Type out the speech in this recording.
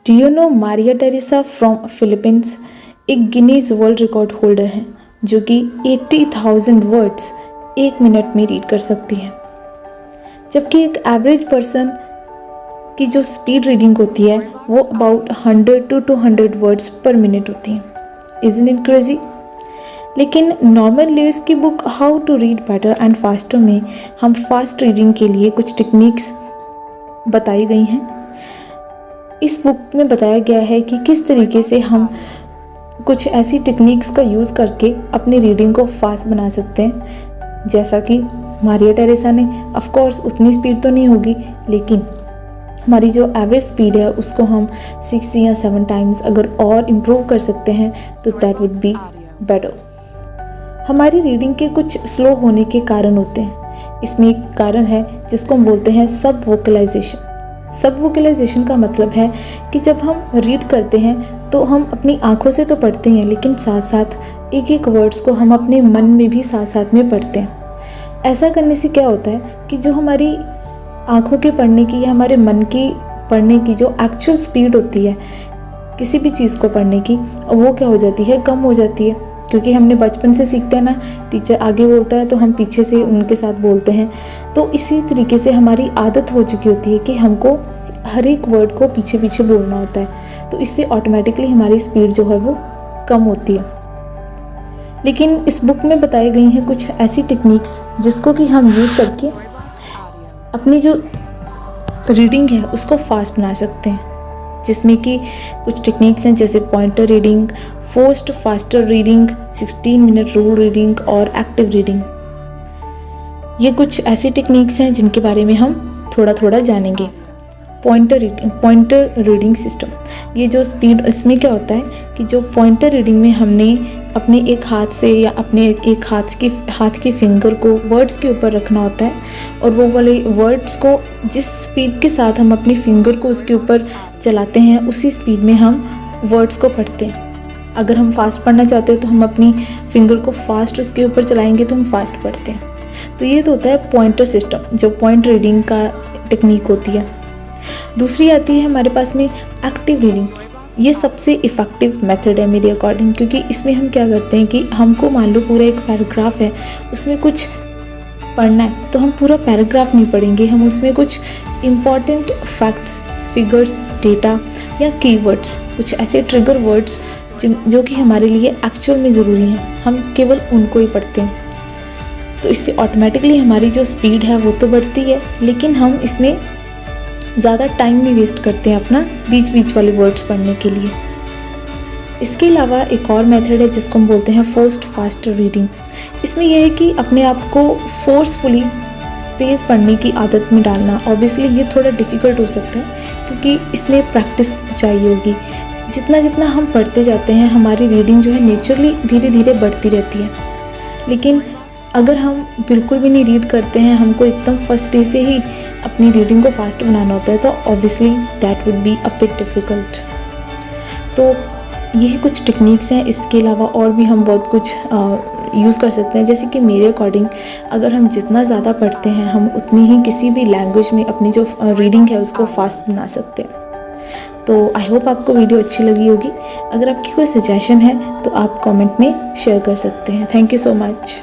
Do you know Maria Teresa from Philippines एक Guinness world record holder हैं जो कि 80,000 वर्ड्स 1 मिनट में रीड कर सकती हैं, जबकि एक एवरेज पर्सन की जो स्पीड रीडिंग होती है वो about 100 to 200 words per minute होती है। Isn't it crazy? लेकिन नॉर्मन लेविस की book how to read better and faster में हम फास्ट रीडिंग के लिए कुछ टेक्निक्स बताई गई हैं। इस बुक में बताया गया है कि किस तरीके से हम कुछ ऐसी टेक्निक्स का यूज़ करके अपनी रीडिंग को फास्ट बना सकते हैं। जैसा कि मारिया टेरेसा ने, ऑफ कोर्स उतनी स्पीड तो नहीं होगी, लेकिन हमारी जो एवरेज स्पीड है उसको हम 6 या 7 टाइम्स अगर और इम्प्रूव कर सकते हैं तो दैट वुड बी बेटर। हमारी रीडिंग के कुछ स्लो होने के कारण होते हैं। इसमें एक कारण है जिसको हम बोलते हैं सब वोकलाइजेशन। सब वोकलाइजेशन का मतलब है कि जब हम रीड करते हैं तो हम अपनी आँखों से तो पढ़ते हैं, लेकिन साथ साथ एक एक वर्ड्स को हम अपने मन में भी साथ साथ में पढ़ते हैं। ऐसा करने से क्या होता है कि जो हमारी आँखों के पढ़ने की या हमारे मन की पढ़ने की जो एक्चुअल स्पीड होती है किसी भी चीज़ को पढ़ने की, वो क्या हो जाती है, कम हो जाती है। क्योंकि हमने बचपन से सीखते हैं ना, टीचर आगे बोलता है तो हम पीछे से उनके साथ बोलते हैं, तो इसी तरीके से हमारी आदत हो चुकी होती है कि हमको हर एक वर्ड को पीछे पीछे बोलना होता है, तो इससे ऑटोमेटिकली हमारी स्पीड जो है वो कम होती है। लेकिन इस बुक में बताई गई हैं कुछ ऐसी टेक्निक्स जिसको कि हम यूज़ करके अपनी जो रीडिंग है उसको फास्ट बना सकते हैं, जिसमें कि कुछ टेक्निक्स हैं जैसे pointer reading, forced faster reading, 16 minute rule reading और एक्टिव रीडिंग। ये कुछ ऐसी टेक्निक्स हैं जिनके बारे में हम थोड़ा थोड़ा जानेंगे। पॉइंटर रीडिंग सिस्टम, ये जो स्पीड, इसमें क्या होता है कि जो पॉइंटर रीडिंग में हमने अपने एक हाथ से या अपने एक हाथ की फिंगर को वर्ड्स के ऊपर रखना होता है, और वो वाले वर्ड्स को जिस स्पीड के साथ हम अपनी फिंगर को उसके ऊपर चलाते हैं उसी स्पीड में हम वर्ड्स को पढ़ते हैं। अगर हम फास्ट पढ़ना चाहते हैं तो हम अपनी फिंगर को फास्ट उसके ऊपर चलाएंगे तो हम फास्ट पढ़ते हैं। तो ये तो होता है पॉइंटर सिस्टम, जो पॉइंट रीडिंग का टेक्निक होती है। दूसरी आती है हमारे पास में एक्टिव रीडिंग। ये सबसे इफ़ेक्टिव मेथड है मेरे अकॉर्डिंग, क्योंकि इसमें हम क्या करते हैं कि हमको मान लो पूरा एक पैराग्राफ है, उसमें कुछ पढ़ना है तो हम पूरा पैराग्राफ नहीं पढ़ेंगे, हम उसमें कुछ इम्पॉर्टेंट फैक्ट्स, फिगर्स, डेटा या कीवर्ड्स, कुछ ऐसे ट्रिगर वर्ड्स जो कि हमारे लिए एक्चुअल में ज़रूरी हैं, हम केवल उनको ही पढ़ते हैं। तो इससे ऑटोमेटिकली हमारी जो स्पीड है वो तो बढ़ती है, लेकिन हम इसमें ज़्यादा टाइम नहीं वेस्ट करते हैं अपना बीच बीच वाले वर्ड्स पढ़ने के लिए। इसके अलावा एक और मेथड है जिसको हम बोलते हैं फोर्स्ड फास्टर रीडिंग। इसमें यह है कि अपने आप को फोर्सफुली तेज़ पढ़ने की आदत में डालना। ऑब्वियसली ये थोड़ा डिफ़िकल्ट हो सकता है क्योंकि इसमें प्रैक्टिस चाहिए होगी। जितना जितना हम पढ़ते जाते हैं हमारी रीडिंग जो है नेचुरली धीरे धीरे बढ़ती रहती है, लेकिन अगर हम बिल्कुल भी नहीं रीड करते हैं, हमको एकदम फर्स्ट डे से ही अपनी रीडिंग को फास्ट बनाना होता है, तो obviously that would be a bit difficult. तो यही कुछ टेक्निक्स हैं। इसके अलावा और भी हम बहुत कुछ यूज़ कर सकते हैं, जैसे कि मेरे अकॉर्डिंग अगर हम जितना ज़्यादा पढ़ते हैं हम उतनी ही किसी भी लैंग्वेज में अपनी जो रीडिंग है उसको फास्ट बना सकते हैं। तो आई होप आपको वीडियो अच्छी लगी होगी। अगर आपकी कोई सजेशन है तो आप कमेंट में शेयर कर सकते हैं। Thank you so much.